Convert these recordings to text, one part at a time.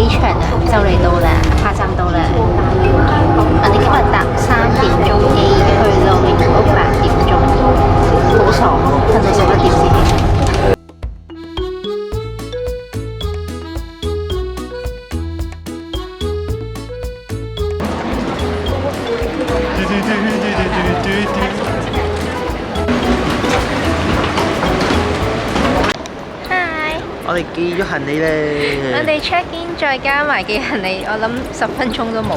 機場啊，就嚟到啦，下站到啦。我哋今日搭3點鐘機去到名古屋8點鐘，好爽，瞓到11點先起。我哋寄咗行李咧。我哋 check in 再加埋寄行李，我諗10分鐘都冇。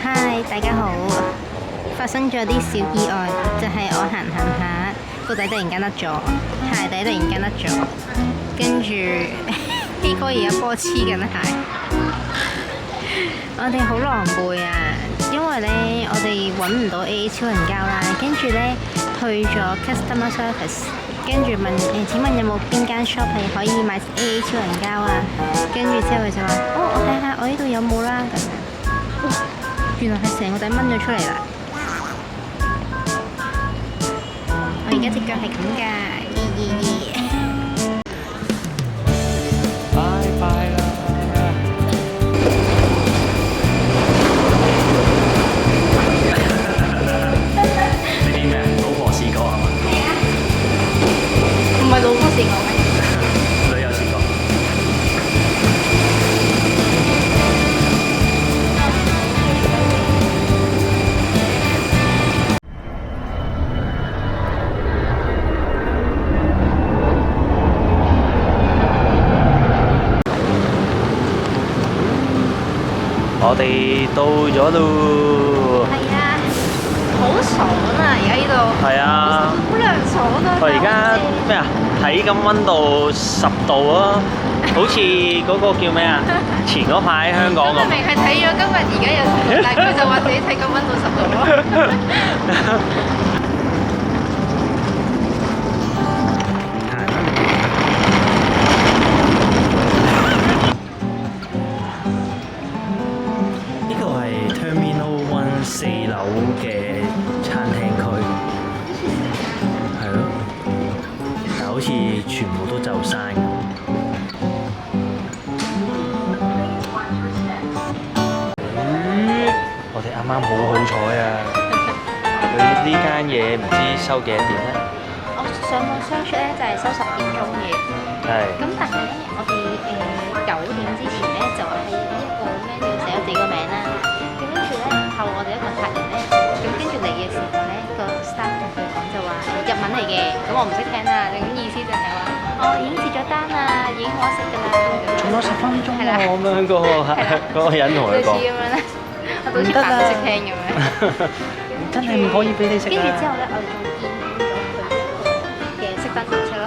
Hi， 大家好。發生咗啲小意外，就係我行下個底突然間甩咗，鞋底突然間甩咗，跟住希哥而家波黐緊鞋，我哋好狼狽啊！因為咧我哋揾唔到 AA 超人膠啦，跟住咧去咗 customer service， 跟住問請問有冇邊間 shop 係可以買 AA 超人膠啊？跟住之後佢就話我睇下我呢度有冇啦咁樣，原來係成個底掹咗出嚟啦！我而家隻腳係咁㗎，拜拜啦！呢啲咩？老婆試過係嘛？唔係老夫試過咩？女友試過。我哋到咗咯。係啊，好爽啊！而家呢度係啊。好涼爽啊！我而家咩啊？睇緊溫度10度啊，好似嗰個叫咩啊？前嗰排香港咁。明明係睇咗今日而家有10度，但係佢就話自己睇緊溫度10度咯。呢個係 Terminal 1 4樓嘅餐廳區，係咯，但好似全部都就晒咁。我哋啱啱好彩啊！佢呢間嘢唔知收幾多點咧？我上網 search 咧就係收10點鐘嘅，係。咁但係咧我哋9點之前咧就喺一個 menu 寫咗自己個名啦，咁跟住咧後我哋一個客人咧，咁跟住嚟嘅時候咧個 staff 同佢講就話日文嚟嘅，咁我唔識聽啦，咁意思就係話我已經截咗單啦，已經可以食㗎啦，仲有10分鐘係啦喎，咁樣嗰個人同佢類似講。咁樣咧，我到似扮唔識聽咁樣。真係唔可以俾你食啊！跟住之後咧，我哋仲見咗佢嘅熄燈儀式咯。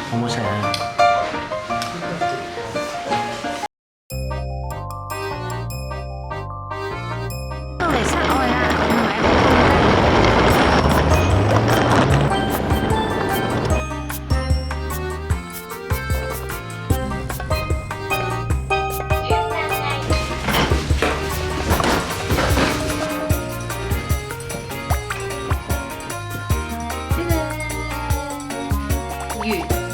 好唔好食啊？到嚟室外啦，唔係好凍。完。